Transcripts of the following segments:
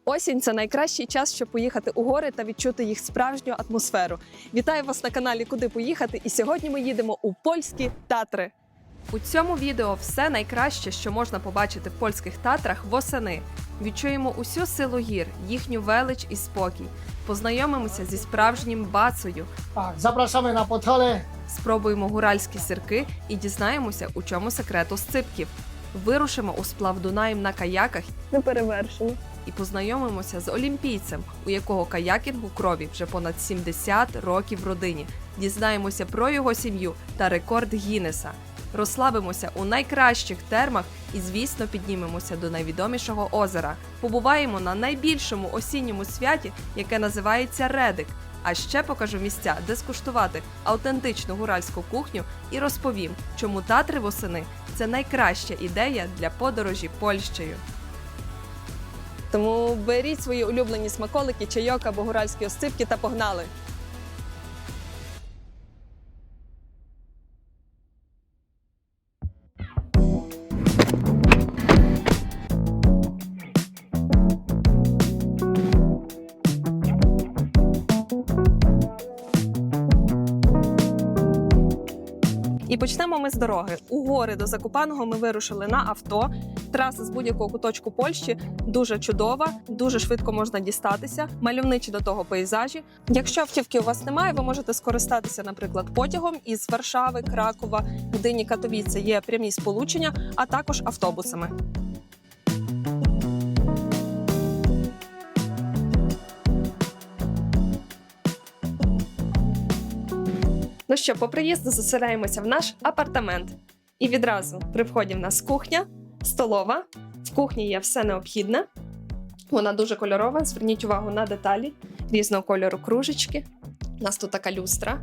Осінь – це найкращий час, щоб поїхати у гори та відчути їх справжню атмосферу. Вітаю вас на каналі «Куди поїхати» і сьогодні ми їдемо у польські Татри. У цьому відео все найкраще, що можна побачити в польських Татрах восени. Відчуємо усю силу гір, їхню велич і спокій. Познайомимося зі справжнім бацею. Tak, zapraszamy na Podhale. Спробуємо гуральські сирки і дізнаємося, у чому секрет осципків. Вирушимо у сплав Дунаєм на каяках Неперевершено. і познайомимося з олімпійцем, у якого каякінгу крові вже понад 70 років в родині. Дізнаємося про його сім'ю та рекорд Гіннеса. Розслабимося у найкращих термах і, звісно, піднімемося до найвідомішого озера. Побуваємо на найбільшому осінньому святі, яке називається Редик. А ще покажу місця, де скуштувати автентичну гуральську кухню і розповім, чому Татри восени – це найкраща ідея для подорожі Польщею. Тому беріть свої улюблені смаколики, чайок або гуральські осципки та погнали! І почнемо ми з дороги. У гори до Закопаного ми вирушили на авто. Траса з будь-якого куточку Польщі дуже чудова, дуже швидко можна дістатися, мальовничі до того пейзажі. Якщо автівки у вас немає, ви можете скористатися, наприклад, потягом із Варшави, Кракова, Гдині, Катовіце є прямі сполучення, а також автобусами. Ну що, по приїзду заселяємося в наш апартамент. І відразу при вході в нас кухня, столова. В кухні є все необхідне. Вона дуже кольорова, зверніть увагу на деталі. Різного кольору кружечки. У нас тут така люстра,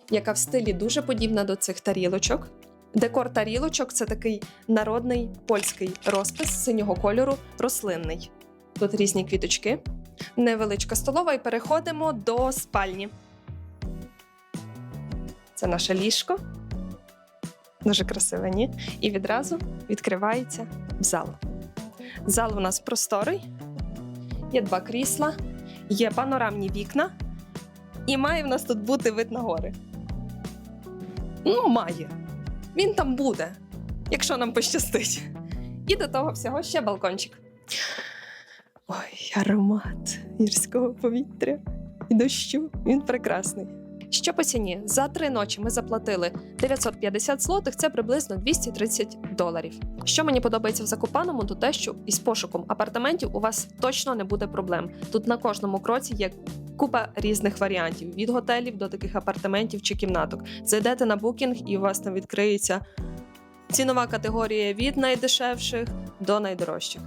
яка в стилі дуже подібна до цих тарілочок. Декор тарілочок – це такий народний польський розпис синього кольору, рослинний. Тут різні квіточки. Невеличка столова і переходимо до спальні. Це наше ліжко. Дуже красиве, ні? І відразу відкривається зал. Зал у нас просторий. Є два крісла, є панорамні вікна. І має в нас тут бути вид на гори. Ну, має. Він там буде, якщо нам пощастить. І до того всього ще балкончик. Ой, аромат гірського повітря і дощу. Він прекрасний. Що по ціні? За 3 ночі ми заплатили 950 злотих, це приблизно $230. Що мені подобається в Закопаному, то те, що із пошуком апартаментів у вас точно не буде проблем. Тут на кожному кроці є купа різних варіантів, від готелів до таких апартаментів чи кімнаток. Зайдете на букінг і у вас там відкриється цінова категорія від найдешевших до найдорожчих.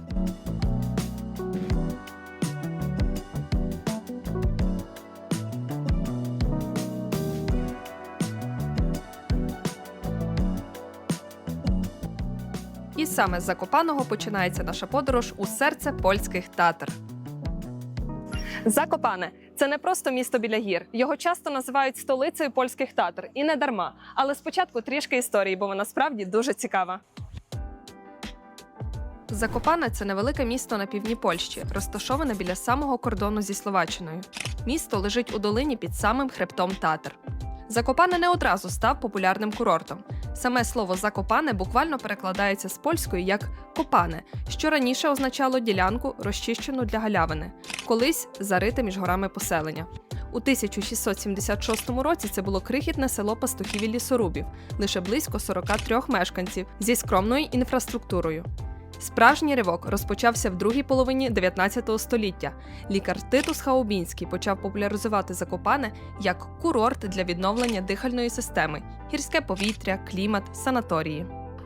І саме з Закопаного починається наша подорож у серце польських Татр. Закопане – це не просто місто біля гір. Його часто називають столицею польських Татр. І не дарма. Але спочатку трішки історії, бо вона справді дуже цікава. Закопане – це невелике місто на півдні Польщі, розташоване біля самого кордону зі Словаччиною. Місто лежить у долині під самим хребтом Татр. Закопане не одразу став популярним курортом. Саме слово «Закопане» буквально перекладається з польської як «копане», що раніше означало ділянку, розчищену для галявини, колись зарите між горами поселення. У 1676 році це було крихітне село пастухів і лісорубів, лише близько 43 мешканців, зі скромною інфраструктурою. Справжній ривок розпочався в другій половині 19 століття. Лікар Титус Хаубінський почав популяризувати Закопане як курорт для відновлення дихальної системи, гірське повітря, клімат, санаторії.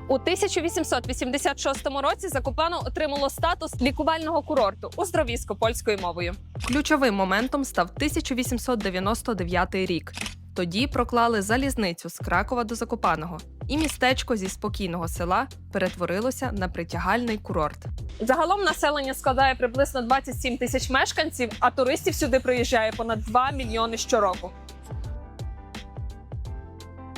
У 1886 році Закопане отримало статус лікувального курорту уздровісько польською мовою. Ключовим моментом став 1899 рік. Тоді проклали залізницю з Кракова до Закопаного, і містечко зі спокійного села перетворилося на притягальний курорт. Загалом населення складає приблизно 27 тисяч мешканців, а туристів сюди приїжджає понад 2 мільйони щороку.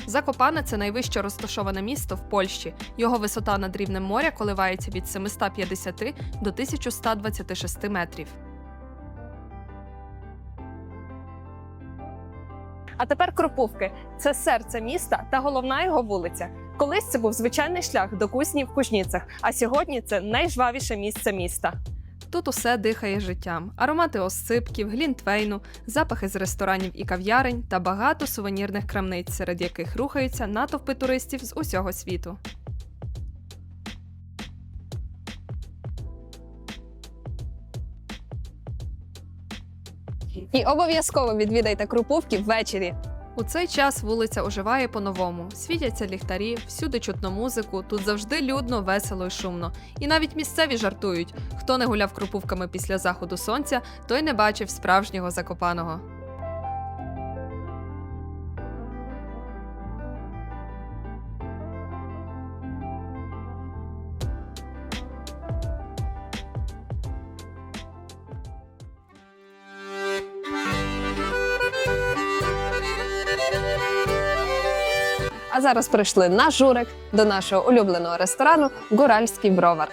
Закопане – це найвище розташоване місто в Польщі. Його висота над рівнем моря коливається від 750 до 1126 метрів. А тепер Кропивки – це серце міста та головна його вулиця. Колись це був звичайний шлях до кузні в Кужніцах, а сьогодні це найжвавіше місце міста. Тут усе дихає життям. Аромати осципків, глінтвейну, запахи з ресторанів і кав'ярень та багато сувенірних крамниць, серед яких рухаються натовпи туристів з усього світу. І обов'язково відвідайте Кропивки ввечері. У цей час вулиця оживає по-новому. Світяться ліхтарі, всюди чутно музику, тут завжди людно, весело й шумно. І навіть місцеві жартують. Хто не гуляв Кропивками після заходу сонця, той не бачив справжнього Закопаного. А зараз прийшли на Журик до нашого улюбленого ресторану «Гуральський бровар».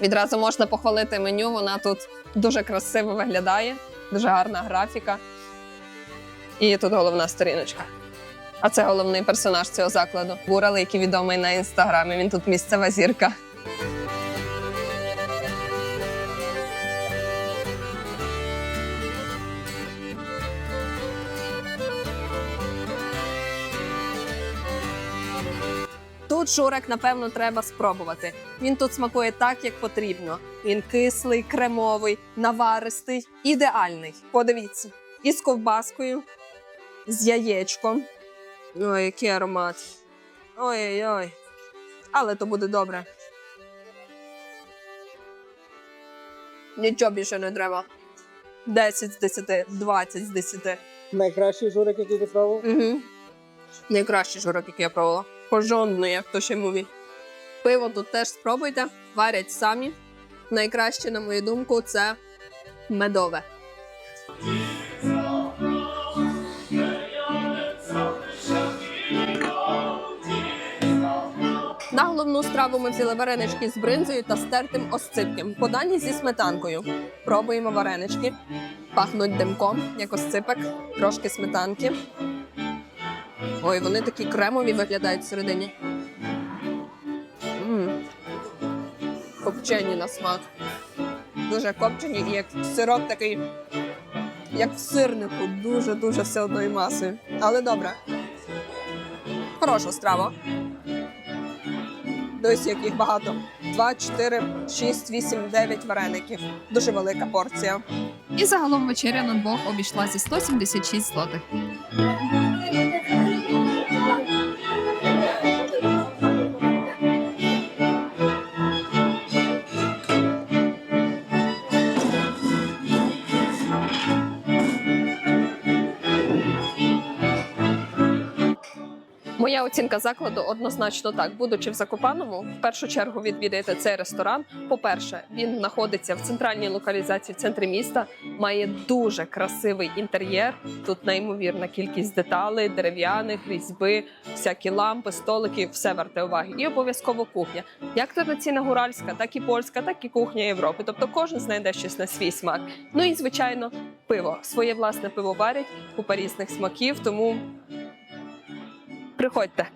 Відразу можна похвалити меню, вона тут дуже красиво виглядає, дуже гарна графіка. І тут головна сторіночка. А це головний персонаж цього закладу – Гурал, який відомий на інстаграмі, він тут місцева зірка. Тут Журик, напевно, треба спробувати. Він тут смакує так, як потрібно. Він кислий, кремовий, наваристий, ідеальний. Подивіться. І з ковбаскою, з яєчком. Ой, який аромат. Ой-ой-ой. Але то буде добре. Нічого більше не треба. 10 з 10, 20 з 10. Найкращий журик, який ти пробував? Угу. Найкращий журик, який я пробувала. Поржонний, як то ще мовить. Пиво тут теж спробуйте. Варять самі. Найкраще, на мою думку, це медове. На головну страву ми взяли варенички з бринзою та стертим осципком, подані зі сметанкою. Пробуємо варенички. Пахнуть димком, як осципок, трошки сметанки. Ой, вони такі кремові виглядають всередині. Копчені на смак. Дуже копчені і як сироп такий, як в сирнику, дуже-дуже все одної маси. Але добре. Хороша страва. Дивись, як їх багато. 2, 4, 6, 8, 9 вареників. Дуже велика порція. І загалом вечеря на двох обійшлася 176 злотих. Моя оцінка закладу однозначно так. Будучи в Закопаному, в першу чергу відвідайте цей ресторан. По-перше, він знаходиться в центральній локалізації в центрі міста, має дуже красивий інтер'єр. Тут неймовірна кількість деталей, дерев'яних, різьби, всякі лампи, столики, все варте уваги. І обов'язково кухня. Як традиційна гуральська, так і польська, так і кухня Європи. Тобто кожен знайде щось на свій смак. Ну і, звичайно, пиво. Своє власне пиво варять, купа різних смаків, тому приходьте.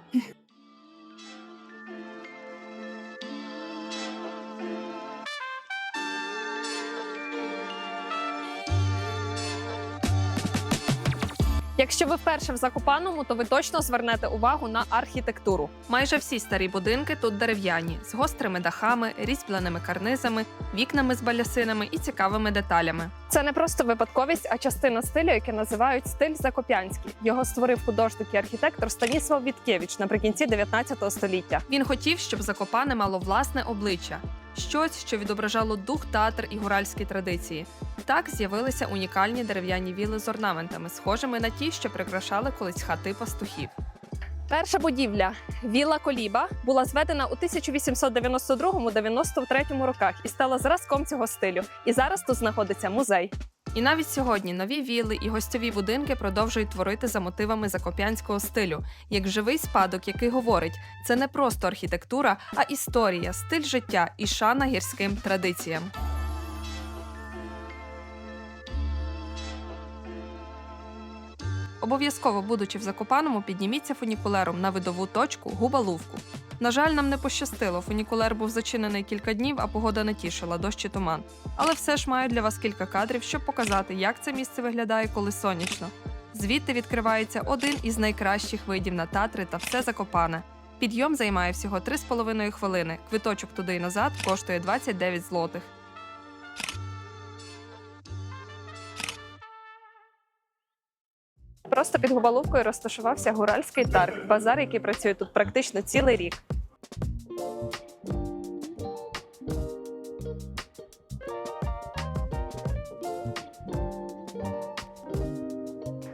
Якщо ви вперше в Закопаному, то ви точно звернете увагу на архітектуру. Майже всі старі будинки тут дерев'яні, з гострими дахами, різьбленими карнизами, вікнами з балясинами і цікавими деталями. Це не просто випадковість, а частина стилю, який називають стиль закоп'янський. Його створив художник і архітектор Станіслав Віткевич наприкінці 19 століття. Він хотів, щоб Закопане мало власне обличчя. Щось, що відображало дух татар і гуральські традиції. Так з'явилися унікальні дерев'яні віли з орнаментами, схожими на ті, що прикрашали колись хати пастухів. Перша будівля – вілла Коліба – була зведена у 1892-93 роках і стала зразком цього стилю. І зараз тут знаходиться музей. І навіть сьогодні нові вілли і гостьові будинки продовжують творити за мотивами закоп'янського стилю, як живий спадок, який говорить, це не просто архітектура, а історія, стиль життя і шана гірським традиціям. Обов'язково, будучи в Закопаному, підніміться фунікулером на видову точку Губалувку. На жаль, нам не пощастило, фунікулер був зачинений кілька днів, а погода не тішила, дощ і туман. Але все ж маю для вас кілька кадрів, щоб показати, як це місце виглядає, коли сонячно. Звідти відкривається один із найкращих видів на Татри та все Закопане. Підйом займає всього 3,5 хвилини, квиточок туди і назад коштує 29 злотих. Просто під Губалувкою розташувався гуральський тарг, базар, який працює тут практично цілий рік.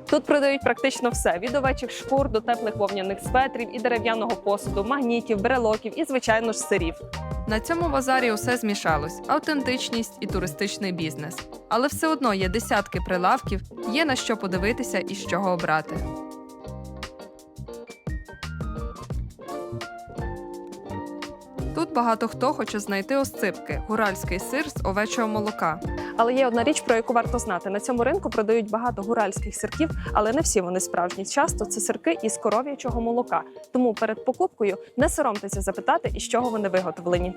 Тут продають практично все – від овечих шкур до теплих вовняних светрів і дерев'яного посуду, магнітів, брелоків і, звичайно ж, сирів. На цьому базарі усе змішалось – автентичність і туристичний бізнес. Але все одно є десятки прилавків, є на що подивитися і з чого обрати. Тут багато хто хоче знайти осципки – гуральський сир з овечого молока. Але є одна річ, про яку варто знати. На цьому ринку продають багато гуральських сирків, але не всі вони справжні. Часто це сирки із коров'ячого молока. Тому перед покупкою не соромтеся запитати, із чого вони виготовлені.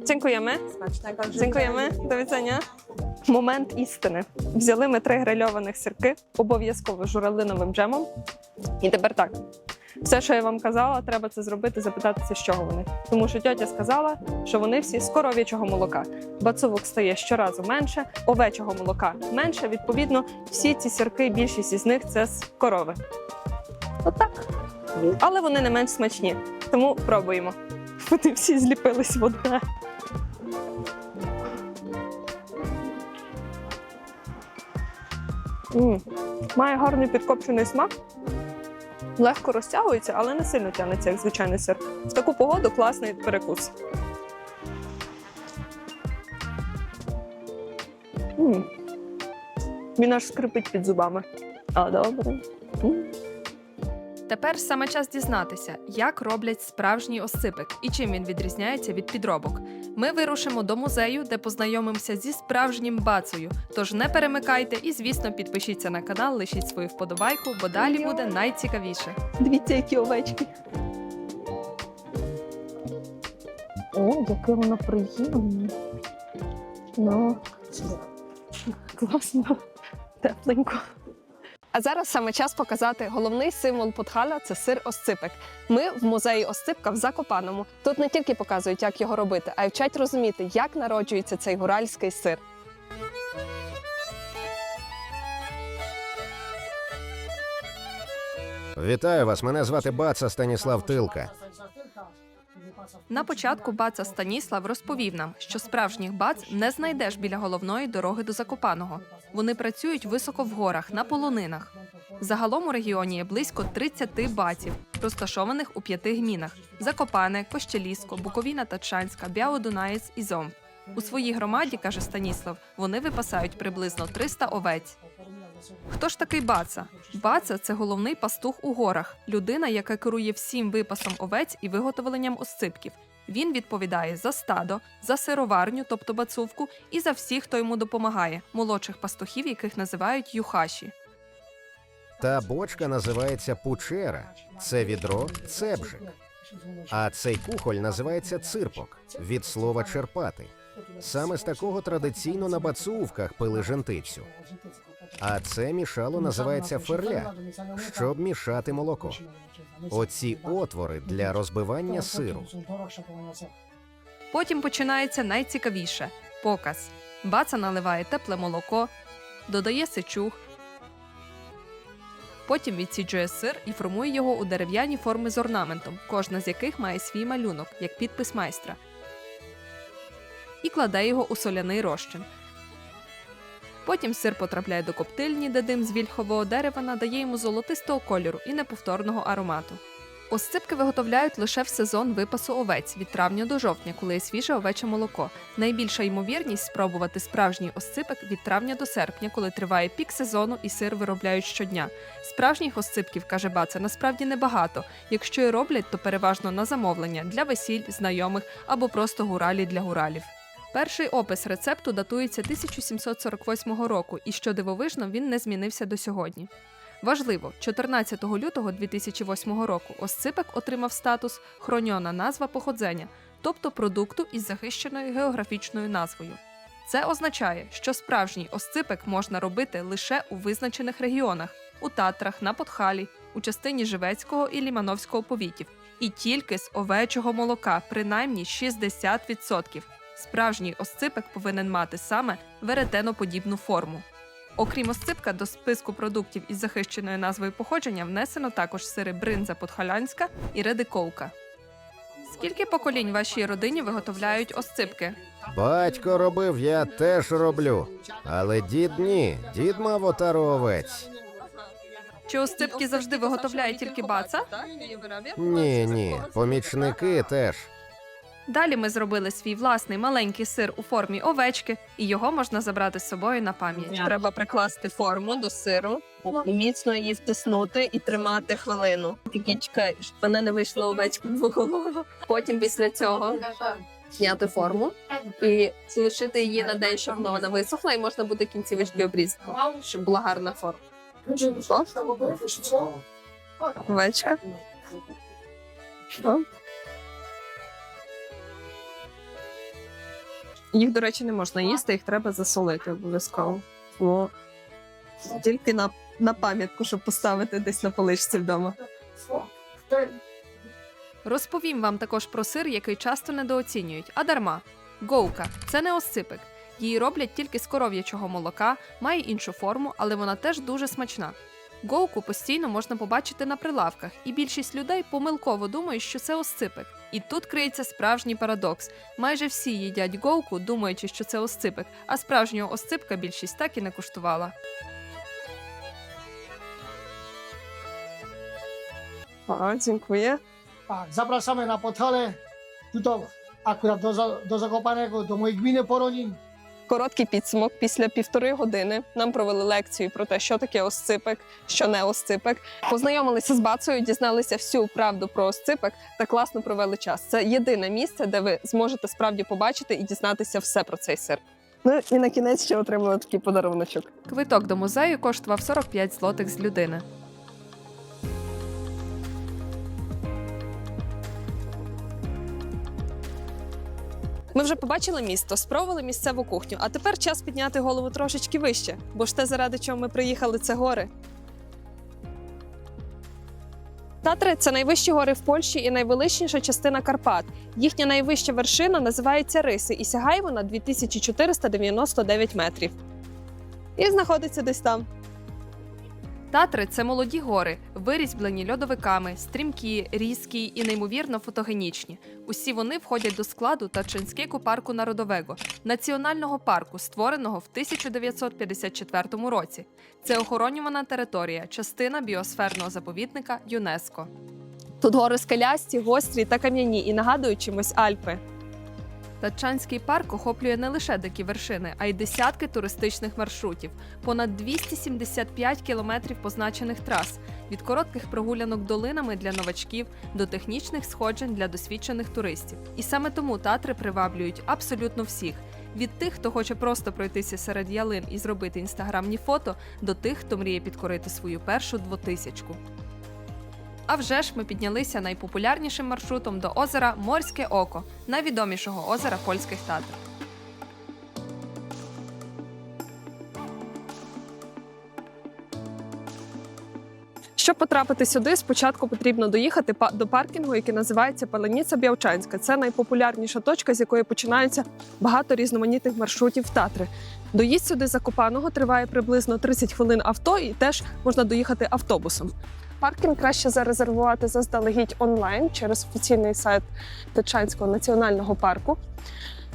Dziękujemy. Dziękujemy. До widzenia. Момент істини. Взяли ми 3 грильованих сирки, обов'язково з журавлиновим джемом. І тепер так. Все, що я вам казала, треба це зробити, запитатися, з чого вони. Тому що тьотя сказала, що вони всі з коров'ячого молока. Бацовок стає щоразу менше, овечого молока менше. Відповідно, всі ці сирки, більшість із них – це з корови. Отак. Але вони не менш смачні. Тому пробуємо. Вони всі зліпились в одне. Має гарний підкопчений смак. Легко розтягується, але не сильно тягнеться, як звичайний сир. В таку погоду класний перекус. Він аж скрипить під зубами. А, добре. Тепер саме час дізнатися, як роблять справжній осципик і чим він відрізняється від підробок. Ми вирушимо до музею, де познайомимося зі справжнім бацею. Тож не перемикайте і, звісно, підпишіться на канал, лишіть свою вподобайку, бо далі буде найцікавіше. Дивіться, які овечки. О, яке воно приємне. Ну, класно, тепленько. А зараз саме час показати головний символ Подхаля – це сир осципик. Ми в музеї осципка в Закопаному. Тут не тільки показують, як його робити, а й вчать розуміти, як народжується цей гуральський сир. Вітаю вас, мене звати Баца Станіслав Тилка. На початку баца Станіслав розповів нам, що справжніх бац не знайдеш біля головної дороги до Закопаного. Вони працюють високо в горах, на полонинах. Загалом у регіоні є близько 30 баців, розташованих у 5 гмінах – Закопане, Кощелісько, Буковіна Татшанська, Бяво-Дунаєць і Зомб. У своїй громаді, каже Станіслав, вони випасають приблизно 300 овець. Хто ж такий баца? Баца – це головний пастух у горах, людина, яка керує всім випасом овець і виготовленням осципків. Він відповідає за стадо, за сироварню, тобто бацувку, і за всіх, хто йому допомагає – молодших пастухів, яких називають юхаші. Та бочка називається пучера, це відро – цебжик. А цей кухоль називається цирпок, від слова черпати. Саме з такого традиційно на бацувках пили жентицю. А це мішало називається ферля, щоб мішати молоко. Оці отвори для розбивання сиру. Потім починається найцікавіше – показ. Баца наливає тепле молоко, додає сечуг, потім відсіджує сир і формує його у дерев'яні форми з орнаментом, кожна з яких має свій малюнок, як підпис майстра. І кладе його у соляний розчин. Потім сир потрапляє до коптильні, де дим з вільхового дерева надає йому золотистого кольору і неповторного аромату. Осципки виготовляють лише в сезон випасу овець від травня до жовтня, коли є свіже овече молоко. Найбільша ймовірність спробувати справжній осципок від травня до серпня, коли триває пік сезону і сир виробляють щодня. Справжніх осципків, каже Баца, насправді небагато. Якщо і роблять, то переважно на замовлення, для весіль, знайомих або просто гуралі для гуралів. Перший опис рецепту датується 1748 року, і що дивовижно, він не змінився до сьогодні. Важливо, 14 лютого 2008 року осципек отримав статус «хроньона назва походження», тобто продукту із захищеною географічною назвою. Це означає, що справжній осципек можна робити лише у визначених регіонах – у Татрах, на Подхалі, у частині Живецького і Лімановського повітів, і тільки з овечого молока, принаймні 60%. Справжній осципек повинен мати саме веретеноподібну форму. Окрім осципка, до списку продуктів із захищеною назвою походження внесено також сири бринза подхалянська і редиковка. Скільки поколінь вашій родині виготовляють осципки? Батько робив, я теж роблю. Але дід ні. Дід мав отару овець. Чи осципки завжди виготовляє тільки Баца? Ні. Помічники теж. Далі ми зробили свій власний маленький сир у формі овечки, і його можна забрати з собою на пам'ять. Треба прикласти форму до сиру, і міцно її втиснути і тримати хвилину. Тільки чекай, щоб вона не вийшла овечка двоголова. Потім після цього зняти форму і залишити її на день, щоб вона висохла, і можна буде кінцівочки обрізати, щоб була гарна форма. Овечка. Їх, до речі, не можна їсти, їх треба засолити обов'язково. О, тільки на пам'ятку, щоб поставити десь на поличці вдома. Розповім вам також про сир, який часто недооцінюють, а дарма. Гоука – це не осципик. Її роблять тільки з коров'ячого молока, має іншу форму, але вона теж дуже смачна. Гоуку постійно можна побачити на прилавках, і більшість людей помилково думають, що це осципик. І тут криється справжній парадокс. Майже всі їдять гоуку, думаючи, що це осципик, а справжнього осципка більшість так і не куштувала. Дякую. Tak, zapraszamy na Podhale, tutaj akurat do Zakopanego, do moich gminy Poronin. Короткий підсумок. Після 1,5 години нам провели лекцію про те, що таке осципик, що не осципик. Познайомилися з Бацею, дізналися всю правду про осципик та класно провели час. Це єдине місце, де ви зможете справді побачити і дізнатися все про цей сир. Ну і на кінець ще отримали такий подаруночок. Квиток до музею коштував 45 злотих з людини. Ми вже побачили місто, спробували місцеву кухню, а тепер час підняти голову трошечки вище, бо ж те, заради чого ми приїхали, це гори. Татри – це найвищі гори в Польщі і найвеличніша частина Карпат. Їхня найвища вершина називається Риси і сягає вона 2499 метрів. І знаходиться десь там. Татри – це молоді гори, вирізблені льодовиками, стрімкі, різкі і неймовірно фотогенічні. Усі вони входять до складу Татчинського парку народового, національного парку, створеного в 1954 році. Це охоронювана територія, частина біосферного заповідника ЮНЕСКО. Тут гори скелясті, гострі та кам'яні і нагадують чимось Альпи. Татчанський парк охоплює не лише дикі вершини, а й десятки туристичних маршрутів, понад 275 кілометрів позначених трас, від коротких прогулянок долинами для новачків до технічних сходжень для досвідчених туристів. І саме тому Татри приваблюють абсолютно всіх. Від тих, хто хоче просто пройтися серед ялин і зробити інстаграмні фото, до тих, хто мріє підкорити свою першу 2000. А вже ж ми піднялися найпопулярнішим маршрутом до озера Морське Око, найвідомішого озера польських Татр. Щоб потрапити сюди, спочатку потрібно доїхати до паркінгу, який називається Паленіца Б'явчанська. Це найпопулярніша точка, з якої починаються багато різноманітних маршрутів в Татри. Доїзд сюди з Закопаного триває приблизно 30 хвилин авто і теж можна доїхати автобусом. Паркінг краще зарезервувати заздалегідь онлайн через офіційний сайт Татчанського національного парку.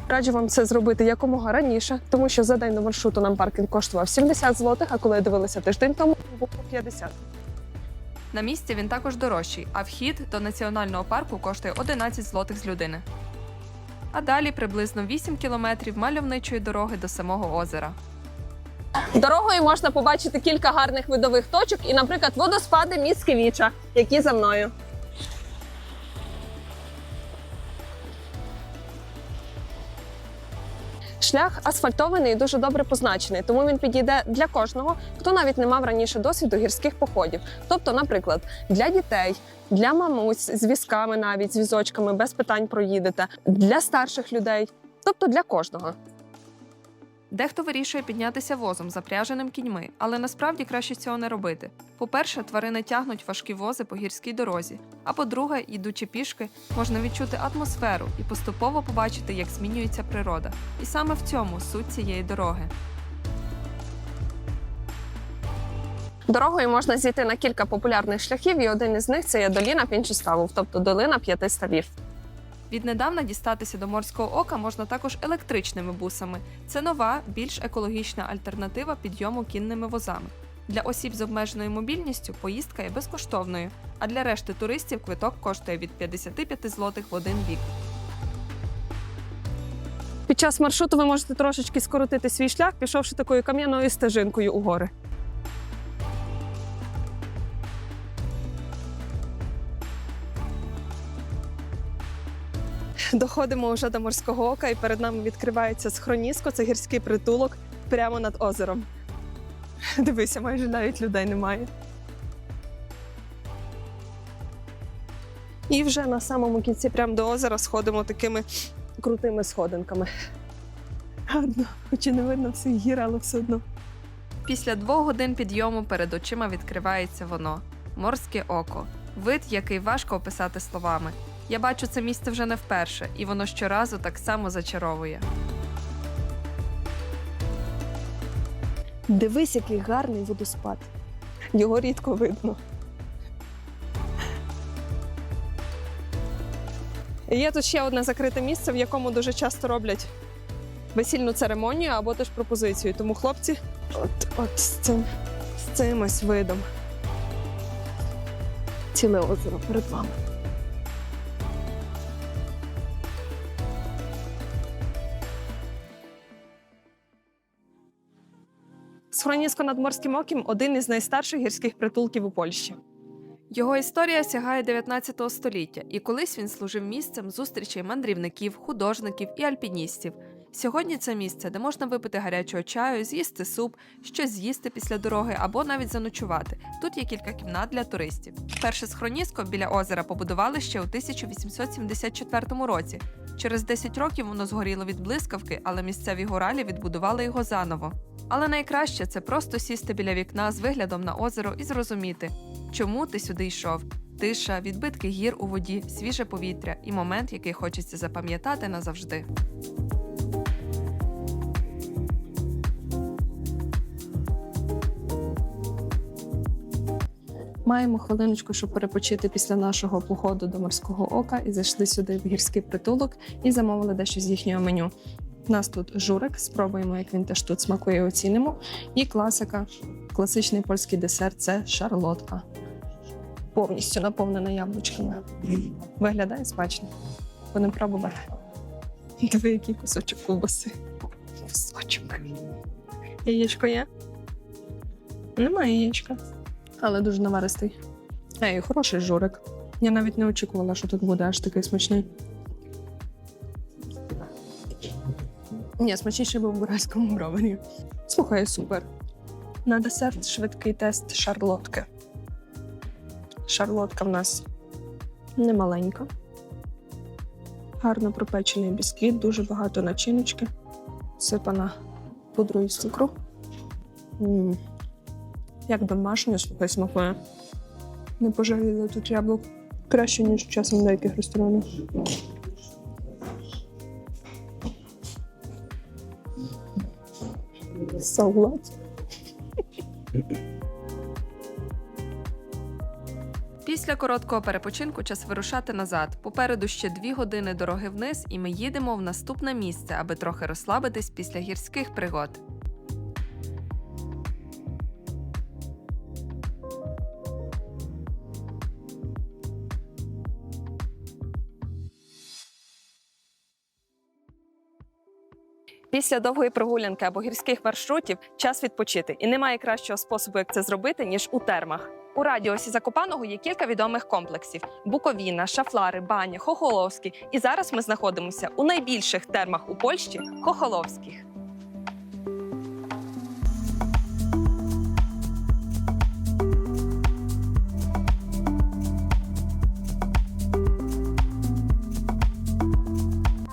Раджу вам це зробити якомога раніше, тому що за день до маршруту нам паркінг коштував 70 злотих, а коли я дивилася тиждень тому, був по 50. На місці він також дорожчий, а вхід до національного парку коштує 11 злотих з людини. А далі приблизно 8 кілометрів мальовничої дороги до самого озера. Дорогою можна побачити кілька гарних видових точок і, наприклад, водоспади Міцкевіча, які за мною. Шлях асфальтований і дуже добре позначений, тому він підійде для кожного, хто навіть не мав раніше досвіду гірських походів. Тобто, наприклад, для дітей, для мамусь з візками навіть, з візочками, без питань проїдете, для старших людей, тобто для кожного. Дехто вирішує піднятися возом, запряженим кіньми, але насправді краще цього не робити. По-перше, тварини тягнуть важкі вози по гірській дорозі, а по-друге, йдучи пішки, можна відчути атмосферу і поступово побачити, як змінюється природа. І саме в цьому суть цієї дороги. Дорогою можна зійти на кілька популярних шляхів, і один із них – це є доліна Пінчуставу, тобто долина 5 ставів. Віднедавна дістатися до Морського ока можна також електричними бусами. Це нова, більш екологічна альтернатива підйому кінними возами. Для осіб з обмеженою мобільністю поїздка є безкоштовною, а для решти туристів квиток коштує від 55 злотих в один бік. Під час маршруту ви можете трошечки скоротити свій шлях, пішовши такою кам'яною стежинкою у гори. Доходимо вже до Морського ока, і перед нами відкривається схроніско, це гірський притулок прямо над озером. Дивися, майже навіть людей немає. І вже на самому кінці, прямо до озера, сходимо такими крутими сходинками. Гарно, хоч і не видно всіх гір, але все одно. Після 2 годин підйому перед очима відкривається воно – Морське око. Вид, який важко описати словами. Я бачу це місце вже не вперше, і воно щоразу так само зачаровує. Дивись, який гарний водоспад. Його рідко видно. І є тут ще одне закрите місце, в якому дуже часто роблять весільну церемонію або теж пропозицію. Тому хлопці от з цим ось видом. Ціле озеро перед вами. Схроніско над Морським оком – один із найстарших гірських притулків у Польщі. Його історія сягає 19 століття, і колись він служив місцем зустрічей мандрівників, художників і альпіністів. Сьогодні це місце, де можна випити гарячого чаю, з'їсти суп, щось з'їсти після дороги або навіть заночувати. Тут є кілька кімнат для туристів. Перше схроніско біля озера побудували ще у 1874 році. Через 10 років воно згоріло від блискавки, але місцеві гуралі відбудували його заново. Але найкраще – це просто сісти біля вікна з виглядом на озеро і зрозуміти, чому ти сюди йшов. Тиша, відбитки гір у воді, свіже повітря і момент, який хочеться запам'ятати назавжди. Маємо хвилиночку, щоб перепочити після нашого походу до Морського ока, і зайшли сюди в гірський притулок і замовили дещо з їхнього меню. У нас тут журик, спробуємо, як він теж тут смакує, і оцінимо. І класика, класичний польський десерт – це шарлотка. Повністю наповнена яблучками. Виглядає смачно. Будемо пробувати. Диви, який кусочок ковбаси. Кусочок. Яєчко є? Немає яєчка. Але дуже наваристий. І хороший журик. Я навіть не очікувала, що тут буде аж такий смачний. Ні, смачніший був в буральському броварі. Слухай, супер. На десерт швидкий тест шарлотки. Шарлотка в нас немаленька. Гарно пропечений бісквіт, дуже багато начиночки. Сипана пудрою з цукру. Як домашнє, слухай, смакує. Не пожаліли тут яблук. Краще, ніж часом в деяких ресторанах. Після Після короткого перепочинку час вирушати назад. Попереду ще 2 години дороги вниз, і ми їдемо в наступне місце, аби трохи розслабитись після гірських пригод. Після довгої прогулянки або гірських маршрутів час відпочити. І немає кращого способу, як це зробити, ніж у термах. У радіусі Закопаного є кілька відомих комплексів – Буковіна, Шафлари, Баня, Хохоловський. І зараз ми знаходимося у найбільших термах у Польщі – Хохоловських.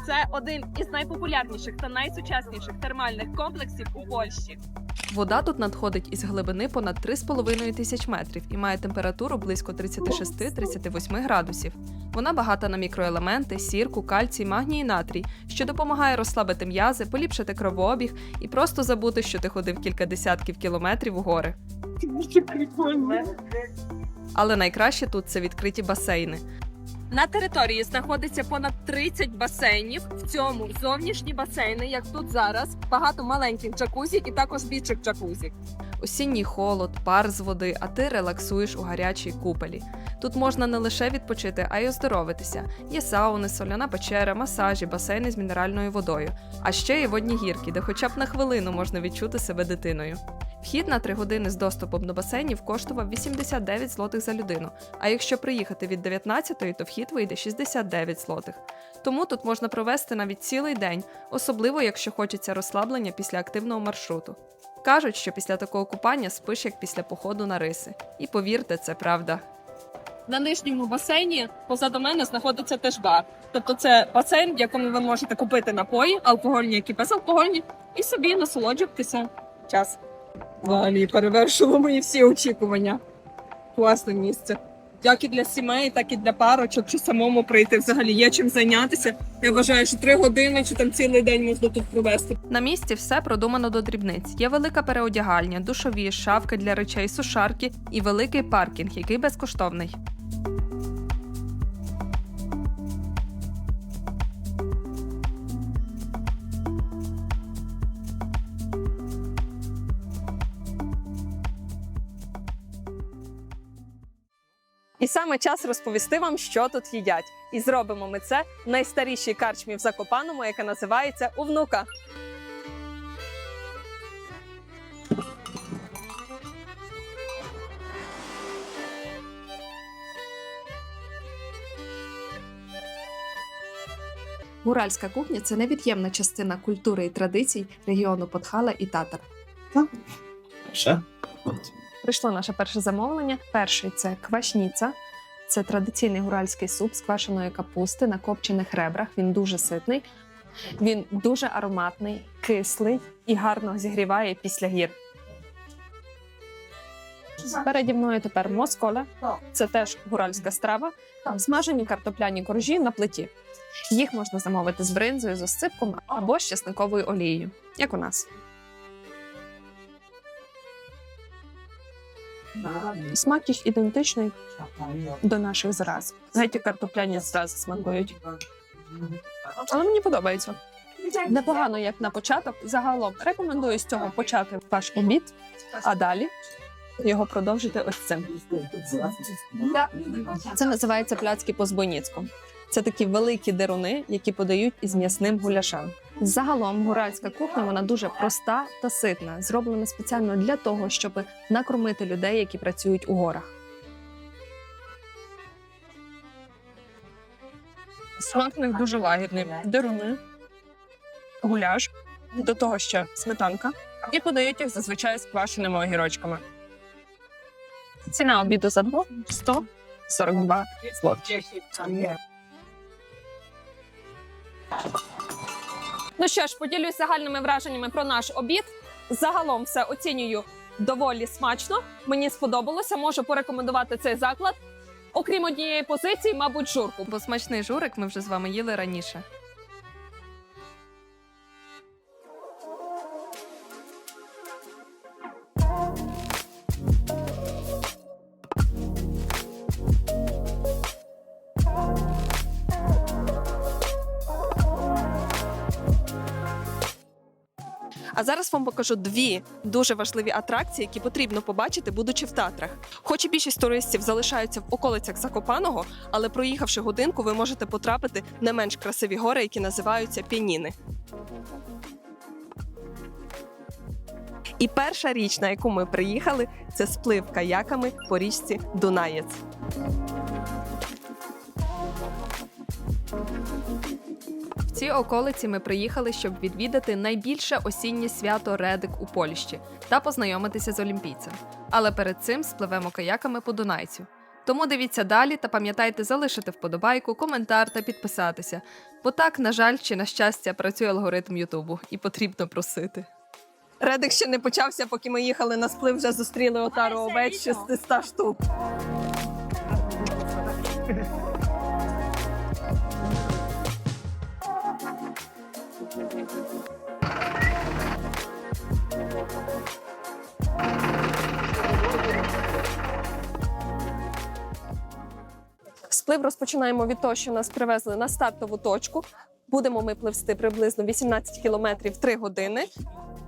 Це один із найпопулярніших та найсучасніших термальних комплексів у Польщі. Вода тут надходить із глибини понад 3,5 тисяч метрів і має температуру близько 36-38 градусів. Вона багата на мікроелементи, сірку, кальцій, магній і натрій, що допомагає розслабити м'язи, поліпшити кровообіг і просто забути, що ти ходив кілька десятків кілометрів у гори. Але найкраще тут це відкриті басейни. На території знаходиться понад 30 басейнів. В цьому зовнішні басейни, як тут зараз, багато маленьких джакузі і також більших джакузі. Осінній холод, пар з води, а ти релаксуєш у гарячій купелі. Тут можна не лише відпочити, а й оздоровитися. Є сауни, соляна печера, масажі, басейни з мінеральною водою. А ще є водні гірки, де хоча б на хвилину можна відчути себе дитиною. Вхід на 3 години з доступом до басейнів коштував 89 злотих за людину, а якщо приїхати від 19-ї, то вхід вийде 69 злотих. Тому тут можна провести навіть цілий день, особливо якщо хочеться розслаблення після активного маршруту. Кажуть, що після такого купання спиш як після походу на риси. І повірте, це правда. На нижньому басейні позаду мене знаходиться теж бар. Тобто це басейн, в якому ви можете купити напої, алкогольні, які безалкогольні, і собі насолоджуватися час. Взагалі перевершило мої всі очікування. Класне місце. Як і для сімей, так і для парочок, чи самому прийти. Взагалі є чим зайнятися. Я вважаю, що 3 години чи там цілий день можна тут провести. На місці все продумано до дрібниць. Є велика переодягальня, душові, шафки для речей, сушарки і великий паркінг, який безкоштовний. І саме час розповісти вам, що тут їдять. І зробимо ми це в найстарішій карчмі в Закопаному, яка називається «У внука». Гуральська кухня – це невід'ємна частина культури і традицій регіону Подхала і Татар. Все? Прийшло наше перше замовлення. Перший – це квашніця. Це традиційний гуральський суп з квашеної капусти на копчених ребрах. Він дуже ситний, він дуже ароматний, кислий і гарно зігріває після гір. Переді мною тепер москоля. Це теж гуральська страва. Смажені картопляні коржі на плиті. Їх можна замовити з бринзою, з осципком або з чесниковою олією, як у нас. Смак їх ідентичний до наших зраз. Навіть і картопляні зрази смакують. Але мені подобається. Непогано, як на початок. Загалом рекомендую з цього почати ваш обід, а далі його продовжити ось цим. Це називається пляцки по-збойницьку. Це такі великі деруни, які подають із м'ясним гуляшем. Загалом гуральська кухня, вона дуже проста та ситна, зроблена спеціально для того, щоб накормити людей, які працюють у горах. Смак в них дуже лагідний. Деруни, гуляш, до того ще сметанка. І подають їх зазвичай з квашеними огірочками. Ціна обіду за двох – 142 злоти. Ну що ж, поділюсь загальними враженнями про наш обід. Загалом все оцінюю доволі смачно. Мені сподобалося, можу порекомендувати цей заклад. Окрім однієї позиції, мабуть, журку. Бо смачний журик ми вже з вами їли раніше. А зараз вам покажу дві дуже важливі атракції, які потрібно побачити, будучи в Татрах. Хоч і більшість туристів залишаються в околицях Закопаного, але проїхавши годинку, ви можете потрапити в не менш красиві гори, які називаються Пєніни. І перша річ, на яку ми приїхали, це сплив каяками по річці Дунаєць. В ці околиці ми приїхали, щоб відвідати найбільше осіннє свято Редик у Польщі та познайомитися з олімпійцем. Але перед цим спливемо каяками по Дунайцю. Тому дивіться далі та пам'ятайте залишити вподобайку, коментар та підписатися. Бо так, на жаль, чи на щастя, працює алгоритм Ютубу і потрібно просити. Редик ще не почався, поки ми їхали на сплив, вже зустріли отару овець 600 штук. Сплив розпочинаємо від того, що нас привезли на стартову точку. Будемо ми пливсти приблизно 18 кілометрів 3 години.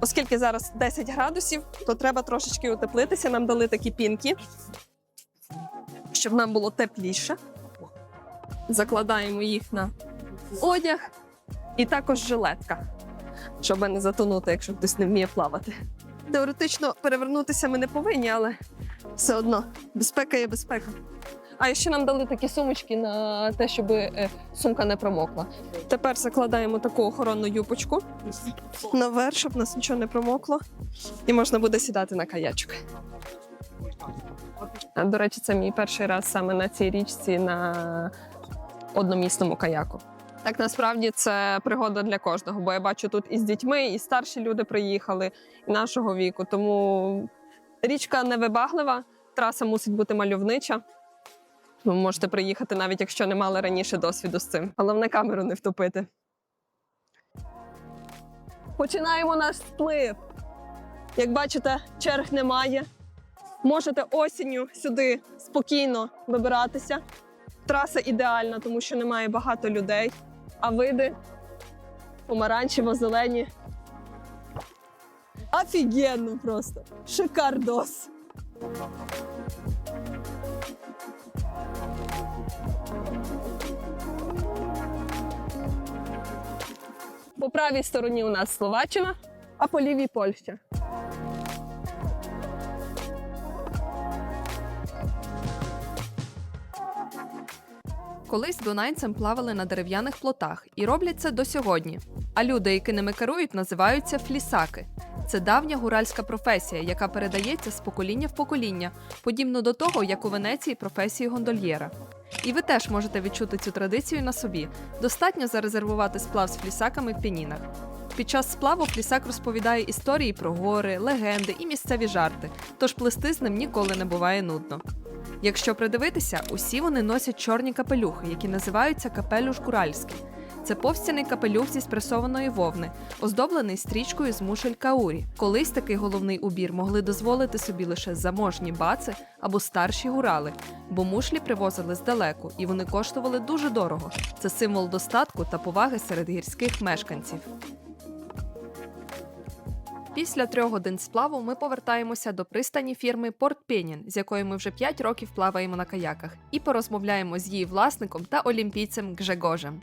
Оскільки зараз 10 градусів, то треба трошечки утеплитися. Нам дали такі пінки, щоб нам було тепліше. Закладаємо їх на одяг і також жилетка, щоб не затонути, якщо хтось не вміє плавати. Теоретично перевернутися ми не повинні, але все одно безпека є безпека. А ще нам дали такі сумочки на те, щоб сумка не промокла. Тепер закладаємо таку охоронну юпочку наверх, щоб нас нічого не промокло. І можна буде сідати на каячок. До речі, це мій перший раз саме на цій річці на одномісному каяку. Так, насправді, це пригода для кожного, бо я бачу тут і з дітьми, і старші люди приїхали, і нашого віку. Тому річка невибаглива, траса мусить бути мальовнича. Ви можете приїхати, навіть якщо не мали раніше досвіду з цим. Головне, камеру не втопити. Починаємо наш сплив. Як бачите, черг немає. Можете осінню сюди спокійно вибиратися. Траса ідеальна, тому що немає багато людей. А види помаранчево-зелені. Офігенно просто! Шикардос! По правій стороні у нас Словаччина, а по лівій Польща. Колись дунайцем плавали на дерев'яних плотах і роблять це до сьогодні. А люди, які ними керують, називаються флісаки. Це давня гуральська професія, яка передається з покоління в покоління, подібно до того, як у Венеції професії гондольєра. І ви теж можете відчути цю традицію на собі. Достатньо зарезервувати сплав з флісаками в Пєнінах. Під час сплаву флісак розповідає історії про гори, легенди і місцеві жарти, тож плисти з ним ніколи не буває нудно. Якщо придивитися, усі вони носять чорні капелюхи, які називаються капелюш гуральський. Це повстяний капелюх зі спресованої вовни, оздоблений стрічкою з мушель каурі. Колись такий головний убір могли дозволити собі лише заможні баци або старші гурали, бо мушлі привозили здалеку, і вони коштували дуже дорого. Це символ достатку та поваги серед гірських мешканців. Після 3 годин сплаву ми повертаємося до пристані фірми Порт Пєнін, з якою ми вже 5 років плаваємо на каяках, і порозмовляємо з її власником та олімпійцем Гжегожем.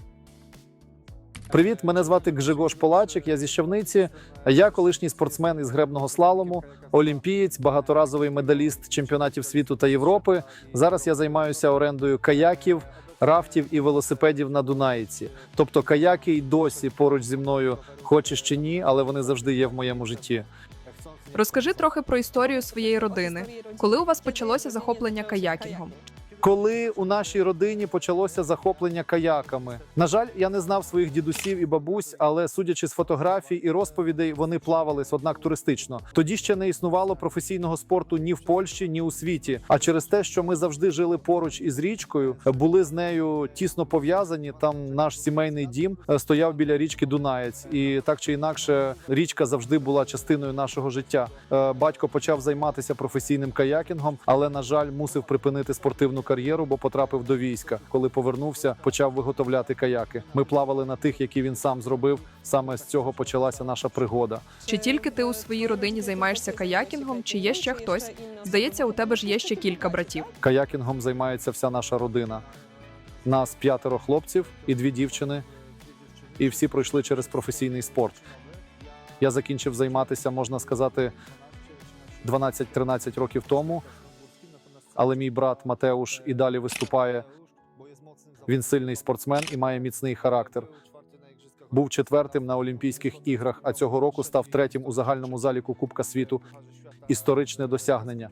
Привіт, мене звати Гжегош Полачик, я зі Щавниці. Я колишній спортсмен із гребного слалому, олімпієць, багаторазовий медаліст чемпіонатів світу та Європи. Зараз я займаюся орендою каяків, рафтів і велосипедів на Дунаїці. Тобто каяки й досі поруч зі мною, хочеш чи ні, але вони завжди є в моєму житті. Розкажи трохи про історію своєї родини. Коли у вас почалося захоплення каякінгом? Коли у нашій родині почалося захоплення каяками. На жаль, я не знав своїх дідусів і бабусь, але судячи з фотографій і розповідей, вони плавались, однак туристично. Тоді ще не існувало професійного спорту ні в Польщі, ні у світі. А через те, що ми завжди жили поруч із річкою, були з нею тісно пов'язані, там наш сімейний дім стояв біля річки Дунаєць. І так чи інакше, річка завжди була частиною нашого життя. Батько почав займатися професійним каякінгом, але, на жаль, мусив припинити спортивну кар'єру, бо потрапив до війська. Коли повернувся, почав виготовляти каяки. Ми плавали на тих, які він сам зробив. Саме з цього почалася наша пригода. Чи тільки ти у своїй родині займаєшся каякінгом, чи є ще хтось? Здається, у тебе ж є ще кілька братів. Каякінгом займається вся наша родина. Нас 5 хлопців і 2 дівчини. І всі пройшли через професійний спорт. Я закінчив займатися, можна сказати, 12-13 років тому. Але мій брат Матеуш і далі виступає. Він сильний спортсмен і має міцний характер. Був 4-тим на Олімпійських іграх, а цього року став 3-тим у загальному заліку Кубка світу. Історичне досягнення.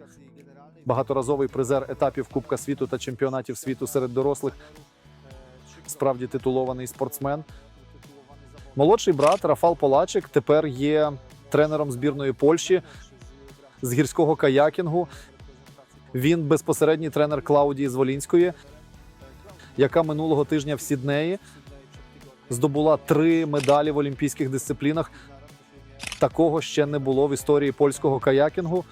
Багаторазовий призер етапів Кубка світу та чемпіонатів світу серед дорослих. Справді титулований спортсмен. Молодший брат Рафал Полачик тепер є тренером збірної Польщі з гірського каякінгу. Він безпосередній тренер Клаудії Зволінської, яка минулого тижня в Сіднеї здобула 3 медалі в олімпійських дисциплінах. Такого ще не було в історії польського каякінгу.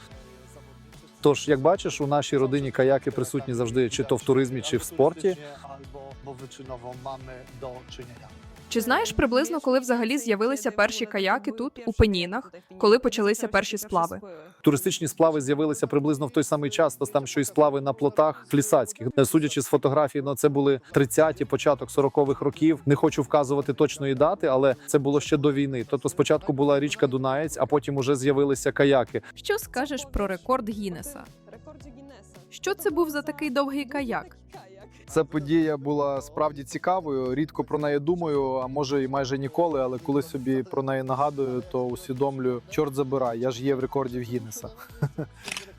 Тож, як бачиш, у нашій родині каяки присутні завжди, чи то в туризмі, чи в спорті. Чи знаєш приблизно, коли взагалі з'явилися перші каяки тут, у Пенінах, коли почалися перші сплави? Туристичні сплави з'явилися приблизно в той самий час, то там що і сплави на плотах флісацьких. Судячи з фотографій, це були 30-ті, початок 40-х років. Не хочу вказувати точної дати, але це було ще до війни. Тобто спочатку була річка Дунаєць, а потім уже з'явилися каяки. Що скажеш про рекорд Гіннеса? Що це був за такий довгий каяк? Ця подія була справді цікавою. Рідко про неї думаю, а може і майже ніколи, але коли собі про неї нагадую, то усвідомлюю, чорт забирай, я ж є в рекордів Гіннеса.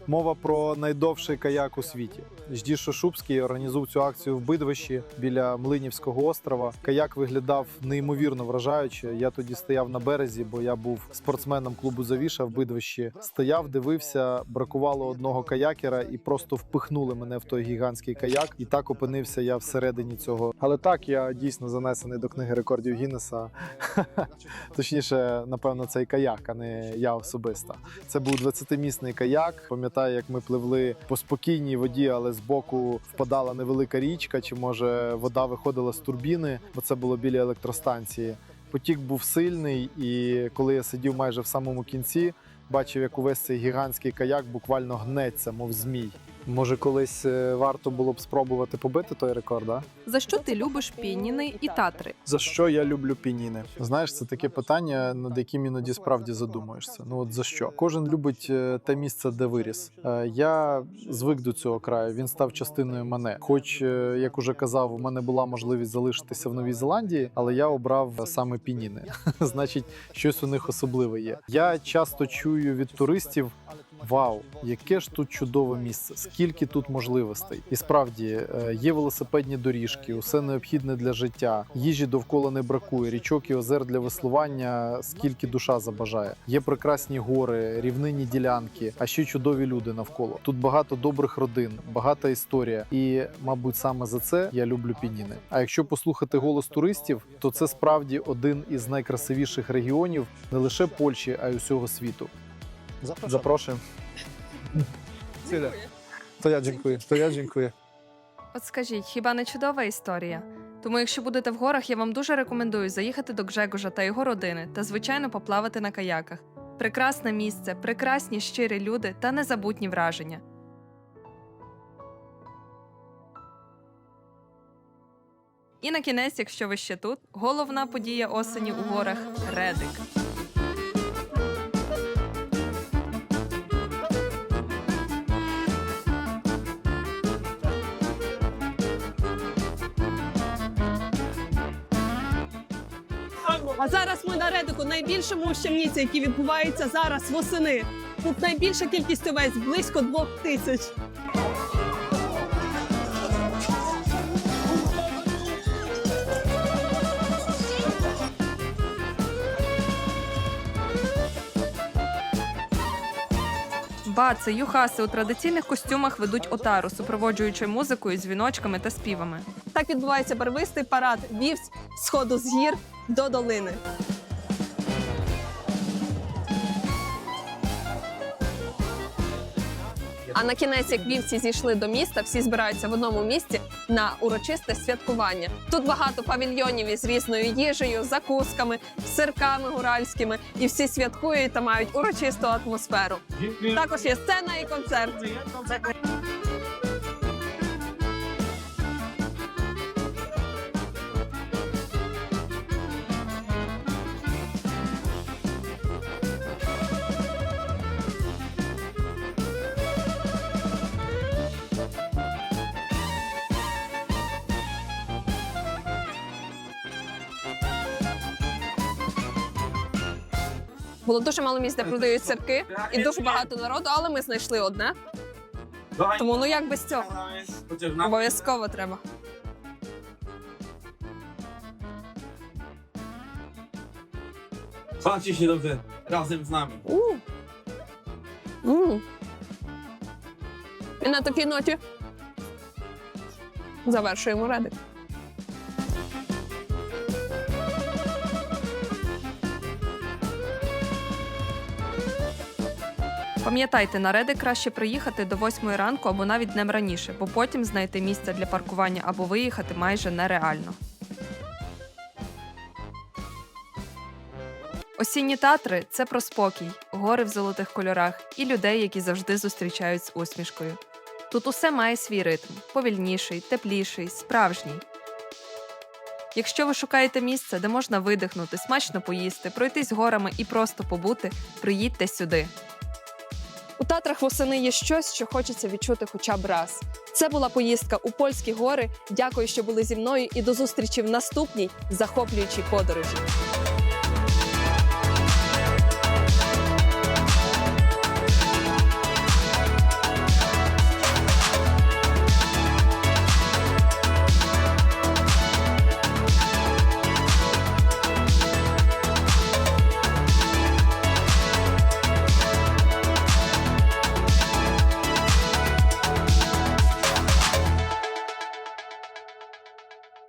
Мова про найдовший каяк у світі. Жді Шушубський організував цю акцію в Бидвищі біля Млинівського острова. Каяк виглядав неймовірно вражаюче. Я тоді стояв на березі, бо я був спортсменом клубу «Завіша» в Бидвищі. Стояв, дивився, бракувало одного каякера і просто впихнули мене в той гігантський каяк. І так опинився я всередині цього. Але так, я дійсно занесений до книги рекордів Гіннеса. Точніше, напевно, цей каяк, а не я особисто. Це був 20-місний каяк. Пам'ятаю, як ми пливли по спокійній воді, але збоку впадала невелика річка, чи може вода виходила з турбіни, бо це було біля електростанції. Потік був сильний, і коли я сидів майже в самому кінці, бачив, як увесь цей гігантський каяк буквально гнеться, мов змій. Може, колись варто було б спробувати побити той рекорд, а? За що ти любиш Пініни і Татри? За що я люблю Пініни? Знаєш, це таке питання, над яким іноді справді задумуєшся. Ну от за що? Кожен любить те місце, де виріс. Я звик до цього краю, він став частиною мене. Хоч, як уже казав, у мене була можливість залишитися в Новій Зеландії, але я обрав саме Пініни. Значить, щось у них особливе є. Я часто чую від туристів: вау, яке ж тут чудове місце, скільки тут можливостей. І справді, є велосипедні доріжки, усе необхідне для життя, їжі довкола не бракує, річок і озер для веслування, скільки душа забажає. Є прекрасні гори, рівнинні ділянки, а ще чудові люди навколо. Тут багато добрих родин, багата історія. І, мабуть, саме за це я люблю Пініни. А якщо послухати голос туристів, то це справді один із найкрасивіших регіонів не лише Польщі, а й усього світу. Запрошую. То я дякую. От скажіть, хіба не чудова історія? Тому якщо будете в горах, я вам дуже рекомендую заїхати до Гжегожа та його родини та, звичайно, поплавати на каяках. Прекрасне місце, прекрасні щирі люди та незабутні враження. І на кінець, якщо ви ще тут, головна подія осені у горах – Редик. А зараз ми на Редику, найбільшому в Щемніці, який відбувається зараз восени. Тут найбільша кількість овець, близько 2000. Баци, юхаси у традиційних костюмах ведуть отару, супроводжуючи музикою, дзвіночками та співами. Так відбувається барвистий парад вівць з сходу з гір до долини. А на кінець, як вівці зійшли до міста, всі збираються в одному місці на урочисте святкування. Тут багато павільйонів із різною їжею, закусками, сирками гуральськими. І всі святкують та мають урочисту атмосферу. Також є сцена і концерт. Було дуже мало місць, де продають сирки, і дуже багато народу, але ми знайшли одне. Тому ну як без цього? Обов'язково треба. Bawcie się dobrze razem z nami. І на такій ноті завершуємо редик. Пам'ятайте, на Реди краще приїхати до 8 ранку або навіть днем раніше, бо потім знайти місце для паркування або виїхати майже нереально. Осінні Татри – це про спокій, гори в золотих кольорах і людей, які завжди зустрічають з усмішкою. Тут усе має свій ритм – повільніший, тепліший, справжній. Якщо ви шукаєте місце, де можна видихнути, смачно поїсти, пройтись горами і просто побути, приїдьте сюди. У Татрах восени є щось, що хочеться відчути хоча б раз. Це була поїздка у польські гори. Дякую, що були зі мною, і до зустрічі в наступній захоплюючій подорожі.